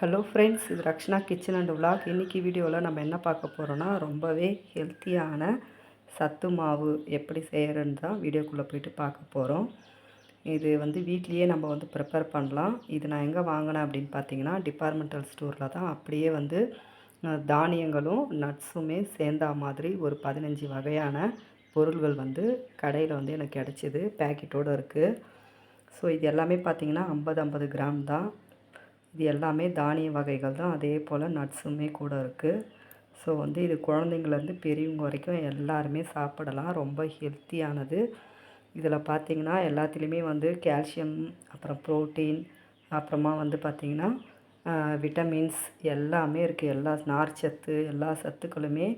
Hello friends, இது Rakshana kitchen and vlog. இன்றைக்கி வீடியோவில் நம்ம என்ன பார்க்க போகிறோன்னா, ரொம்பவே ஹெல்த்தியான சத்து மாவு எப்படி செய்கிறன்னு தான் வீடியோக்குள்ளே போயிட்டு பார்க்க போகிறோம். இது வீட்லேயே நம்ம ப்ரிப்பேர் பண்ணலாம். இது நான் எங்கே வாங்கினேன் அப்படின்னு பார்த்தீங்கன்னா, டிபார்ட்மெண்டல் ஸ்டோரில் தான். அப்படியே தானியங்களும் நட்ஸுமே சேர்ந்தா மாதிரி ஒரு 15 வகையான பொருள்கள் கடையில் எனக்கு கிடச்சிது. பேக்கெட்டோடு இருக்குது. ஸோ இது எல்லாமே பார்த்திங்கன்னா 50 கிராம் தான். இது எல்லாமே தானிய வகைகள் தான். அதே போல் நட்ஸுமே கூட இருக்குது. ஸோ இது குழந்தைங்கள்லேருந்து பெரியவங்க வரைக்கும் எல்லாருமே சாப்பிடலாம். ரொம்ப ஹெல்த்தியானது. இதில் பார்த்திங்கன்னா எல்லாத்துலேயுமே கால்சியம், அப்புறம் ப்ரோட்டீன், அப்புறமா பார்த்திங்கன்னா விட்டமின்ஸ் எல்லாமே இருக்குது. எல்லா நார்ச்சத்து, எல்லா சத்துக்களுமே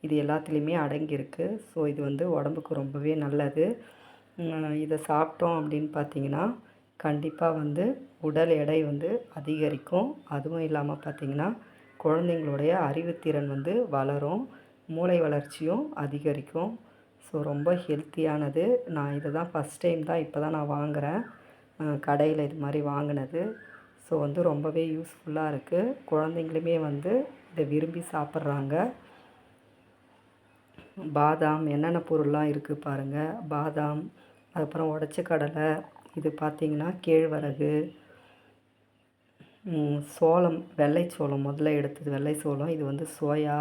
இது எல்லாத்துலேயுமே அடங்கியிருக்கு. ஸோ இது உடம்புக்கு ரொம்பவே நல்லது. இதை சாப்பிட்டோம் அப்படின்னு பார்த்திங்கன்னா கண்டிப்பாக உடல் எடை அதிகரிக்கும். அதுவும் இல்லாமல் பார்த்திங்கன்னா குழந்தைங்களுடைய அறிவுத்திறன் வளரும். மூளை வளர்ச்சியும் அதிகரிக்கும். ஸோ ரொம்ப ஹெல்த்தியானது. நான் இதை தான் ஃபஸ்ட் டைம் தான் இப்போ தான் நான் வாங்குகிறேன். கடையில் இது மாதிரி வாங்கினது. ஸோ ரொம்பவே யூஸ்ஃபுல்லாக இருக்குது. குழந்தைங்களுமே இதை விரும்பி சாப்பிட்றாங்க. பாதாம் என்னென்ன பொருள்லாம் இருக்குது பாருங்கள். பாதாம், அதுக்கப்புறம் உடச்ச கடலை, இது பார்த்திங்கன்னா கேழ்வரகு, சோளம், வெள்ளை சோளம் முதல்ல எடுத்தது வெள்ளை சோளம். இது சோயா.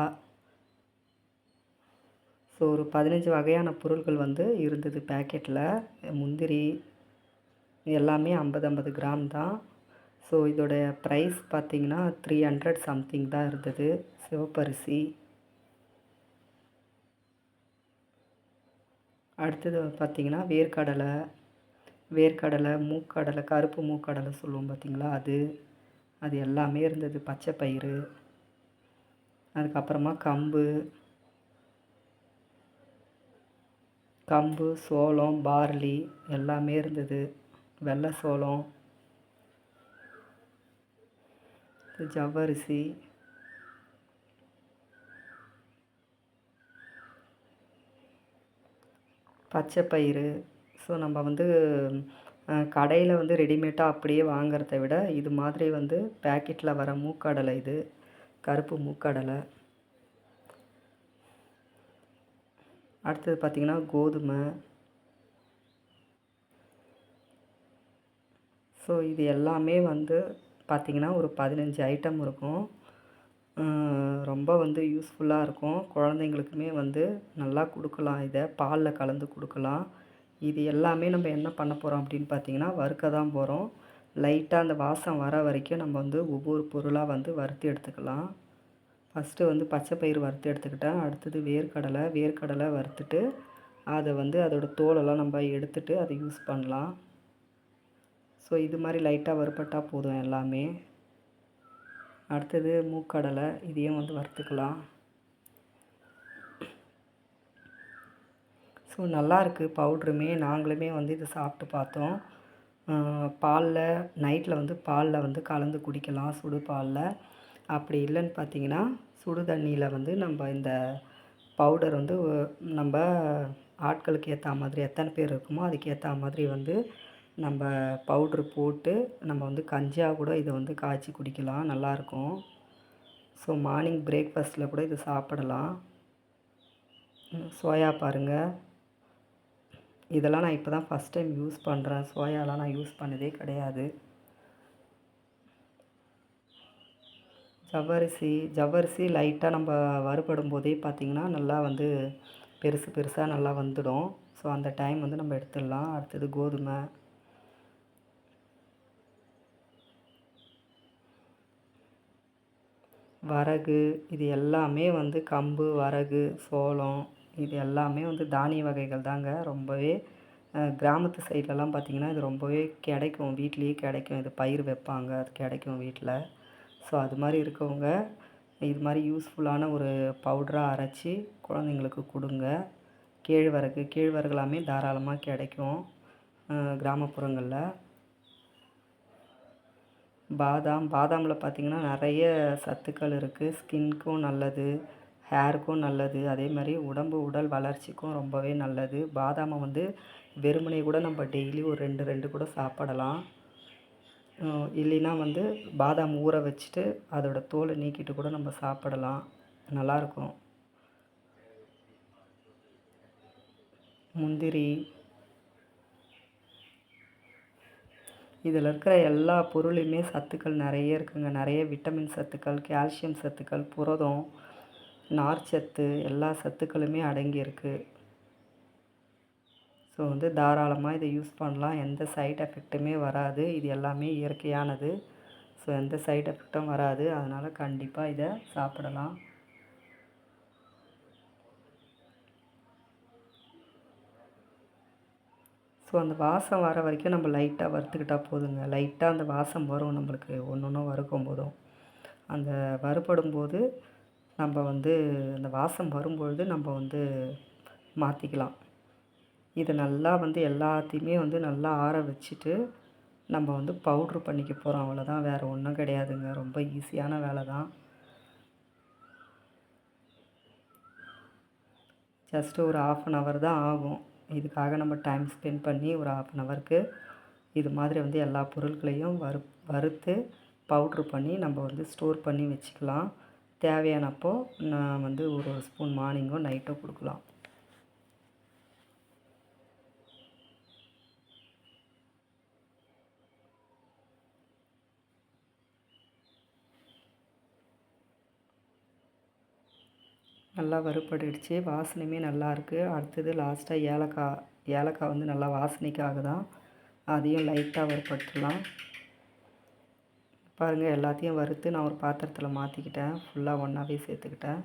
ஸோ ஒரு 15 வகையான பொருட்கள் இருந்தது பேக்கெட்டில். முந்திரி எல்லாமே 50 கிராம் தான். ஸோ இதோடைய ப்ரைஸ் பார்த்திங்கன்னா 300 சம்திங் தான் இருந்தது. சிவப்பரிசி. அடுத்தது பார்த்திங்கன்னா வேர்க்கடலை, மூக்கடலை, கருப்பு மூக்கடலை சொல்லுவோம் பார்த்திங்களா, அது எல்லாமே இருந்தது. பச்சை பயிறு, அதுக்கப்புறமா கம்பு, சோளம், பார்லி எல்லாமே இருந்தது. வெள்ளை சோளம், ஜவ்வரிசி, பச்சை பயிறு. ஸோ நம்ம கடையில் ரெடிமேடாக அப்படியே வாங்கிறத விட இது மாதிரி பேக்கெட்டில் வர மூக்கடலை, இது கருப்பு மூக்கடலை. அடுத்தது பார்த்திங்கன்னா கோதுமை. ஸோ இது எல்லாமே பார்த்திங்கன்னா ஒரு 15 ஐட்டம் இருக்கும். ரொம்ப யூஸ்ஃபுல்லாக இருக்கும். குழந்தைங்களுக்குமே நல்லா கொடுக்கலாம். இதை பாலில் கலந்து கொடுக்கலாம். இது எல்லாமே நம்ம என்ன பண்ண போகிறோம் அப்படின்னு பார்த்திங்கன்னா வறுக்க தான் போகிறோம். லைட்டாக அந்த வாசம் வர வரைக்கும் நம்ம ஒவ்வொரு பொருளாக வறுத்து எடுத்துக்கலாம். ஃபஸ்ட்டு பச்சை பயிறு வறுத்து எடுத்துக்கிட்டேன். அடுத்தது வேர்க்கடலை வறுத்துட்டு அதை அதோட தோலெல்லாம் நம்ம எடுத்துகிட்டு அதை யூஸ் பண்ணலாம். ஸோ இது மாதிரி லைட்டாக வறுப்பட்டால் போதும் எல்லாமே. அடுத்தது மூக்கடலை, இதையும் வறுத்துக்கலாம். ஸோ நல்லாயிருக்கு பவுட்ருமே. நாங்களுமே இதை சாப்பிட்டு பார்த்தோம். பாலில் நைட்டில் பாலில் கலந்து குடிக்கலாம், சுடு பாலில். அப்படி இல்லைன்னு பார்த்திங்கன்னா சுடு தண்ணியில் நம்ம இந்த பவுடர் நம்ம ஆட்களுக்கு ஏற்ற மாதிரி எத்தனை பேர் இருக்குமோ அதுக்கு ஏற்ற மாதிரி நம்ம பவுட்ரு போட்டு நம்ம கஞ்சியாக கூட இதை காய்ச்சி குடிக்கலாம். நல்லாயிருக்கும். ஸோ மார்னிங் பிரேக்ஃபாஸ்ட்டில் கூட இதை சாப்பிடலாம். சோயா பாருங்கள். இதெல்லாம் நான் இப்போ தான் ஃபஸ்ட் டைம் யூஸ் பண்ணுறேன். சோயாலாம் நான் யூஸ் பண்ணதே கிடையாது. ஜவ்வரிசி லைட்டாக நம்ம வறுபடும் போதே பார்த்திங்கன்னா நல்லா பெருசாக நல்லா வந்துடும். ஸோ அந்த டைம் நம்ம எடுத்துடலாம். அடுத்தது கோதுமை, வரகு, இது எல்லாமே கம்பு, வரகு, சோளம், இது எல்லாமே தானிய வகைகள் தாங்க. ரொம்பவே கிராமத்து சைட்லலாம் பார்த்திங்கன்னா இது ரொம்பவே கிடைக்கும். வீட்லேயே கிடைக்கும். இது பயிர் வைப்பாங்க, அது கிடைக்கும் வீட்டில். ஸோ அது மாதிரி இருக்கவங்க இது மாதிரி யூஸ்ஃபுல்லான ஒரு பவுடராக அரைச்சி குழந்தைங்களுக்கு கொடுங்க. கேழ்வரகுலாமே தாராளமாக கிடைக்கும் கிராமப்புறங்களில். பாதாமில் பார்த்திங்கன்னா நிறைய சத்துக்கள் இருக்குது. ஸ்கின்க்கும் நல்லது, ஹேருக்கும் நல்லது. அதே மாதிரி உடல் வளர்ச்சிக்கும் ரொம்பவே நல்லது. பாதாமை வெறுமனே கூட நம்ம டெய்லி ஒரு 2 கூட சாப்பிடலாம். இல்லைன்னா வந்து பாதாம் ஊற வச்சுட்டு அதோடய தோலை நீக்கிட்டு கூட நம்ம சாப்பிடலாம், நல்லாயிருக்கும். முந்திரி, இதில் இருக்கிற எல்லா பொருளையுமே சத்துக்கள் நிறைய இருக்குங்க. நிறைய விட்டமின் சத்துக்கள், கால்சியம் சத்துக்கள், புரதம், நார்ச்சத்து எல்லா சத்துக்களுமே அடங்கியிருக்கு. ஸோ வந்து தாராளமாக இதை யூஸ் பண்ணலாம். எந்த சைட் எஃபெக்ட்டுமே வராது. இது எல்லாமே இயற்கையானது. ஸோ எந்த சைட் எஃபெக்ட்டும் வராது. அதனால் கண்டிப்பாக இதை சாப்பிடலாம். ஸோ அந்த வாசம் வர வரைக்கும் நம்ம லைட்டாக வறுத்துக்கிட்டால் போதுங்க. லைட்டாக அந்த வாசம் வரும் நம்மளுக்கு ஒன்று ஒன்றும் வறுக்கும் போதும். அந்த வறுபடும் போது நம்ம வந்து அந்த வாசம் வரும்பொழுது நம்ம வந்து மாற்றிக்கலாம். இதை நல்லா வந்து எல்லாத்தையுமே வந்து நல்லா ஆற வச்சுட்டு நம்ம வந்து பவுட்ரு பண்ணிக்க போகிறோம். அவ்வளோதான், வேறு ஒன்றும் கிடையாதுங்க. ரொம்ப ஈஸியான வேலை தான். ஜஸ்ட்டு ஒரு 1/2 hour தான் ஆகும். இதுக்காக நம்ம டைம் ஸ்பெண்ட் பண்ணி ஒரு 1/2 hourக்கு இது மாதிரி வந்து எல்லா பொருட்களையும் வறுத்து பவுட்ரு பண்ணி நம்ம வந்து ஸ்டோர் பண்ணி வச்சுக்கலாம். தேவையானப்போ நான் வந்து ஒரு ஸ்பூன் மார்னிங்கோ நைட்டோ கொடுக்கலாம். நல்லா வறுபட்டுடுச்சு, வாசனையுமே நல்லாயிருக்கு. அடுத்தது லாஸ்ட்டாக ஏலக்காய் வந்து நல்லா வாசனைக்காக தான், அதையும் லைட்டாக வறுபட்டுடலாம். பாருங்கள், எல்லாத்தையும் வறுத்து நான் ஒரு பாத்திரத்தில் மாற்றிக்கிட்டேன். ஃபுல்லாக ஒன்றாவே சேர்த்துக்கிட்டேன்.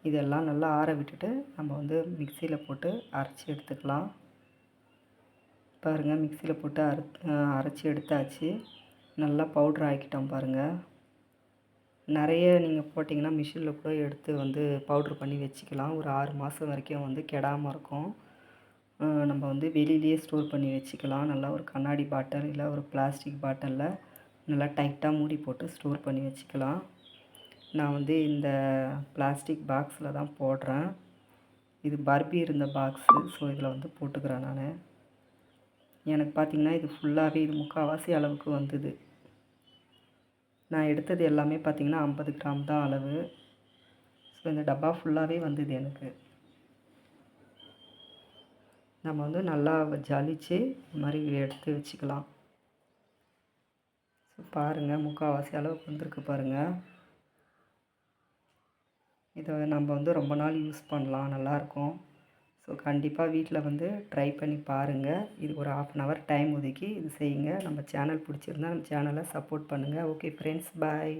இதெல்லாம் நல்லா ஆற விட்டுட்டு நம்ம வந்து மிக்சியில் போட்டு அரைச்சி எடுத்துக்கலாம். பாருங்கள், மிக்சியில் போட்டு அரைச்சி எடுத்தாச்சு. நல்லா பவுட்ரு ஆக்கிட்டோம் பாருங்கள். நிறைய நீங்கள் போட்டிங்கன்னா மிஷினில் கூட எடுத்து வந்து பவுட்ரு பண்ணி வச்சுக்கலாம். ஒரு 6 மாதம் வரைக்கும் வந்து கெடாமல் இருக்கும். நம்ம வந்து வெளியிலேயே ஸ்டோர் பண்ணி வச்சுக்கலாம். நல்லா ஒரு கண்ணாடி பாட்டில் இல்லை ஒரு பிளாஸ்டிக் பாட்டிலில் நல்லா டைட்டாக மூடி போட்டு ஸ்டோர் பண்ணி வச்சுக்கலாம். நான் வந்து இந்த பிளாஸ்டிக் பாக்ஸில் தான் போடுறேன். இது பர்பி இருந்த பாக்ஸு. ஸோ இதில் வந்து போட்டுக்கிறேன் நான். எனக்கு பார்த்திங்கன்னா இது ஃபுல்லாகவே இது 3/4 அளவுக்கு வந்தது. நான் எடுத்தது எல்லாமே பார்த்திங்கன்னா 50 கிராம் தான் அளவு. ஸோ இந்த டப்பா ஃபுல்லாகவே வந்தது எனக்கு. நம்ம வந்து நல்லா ஜலிச்சு இந்த மாதிரி எடுத்து வச்சுக்கலாம். ஸோ பாருங்கள், 3/4 அளவுக்கு வந்திருக்கு பாருங்கள். இதை நம்ம வந்து ரொம்ப நாள் யூஸ் பண்ணலாம், நல்லாயிருக்கும். ஸோ கண்டிப்பாக வீட்டில் வந்து ட்ரை பண்ணி பாருங்கள். இது ஒரு 1/2 hour டைம் ஒதுக்கி இது செய்யுங்க. நம்ம சேனல் பிடிச்சிருந்தா நம்ம சேனலை சப்போர்ட் பண்ணுங்கள். ஓகே ஃப்ரெண்ட்ஸ், பாய்.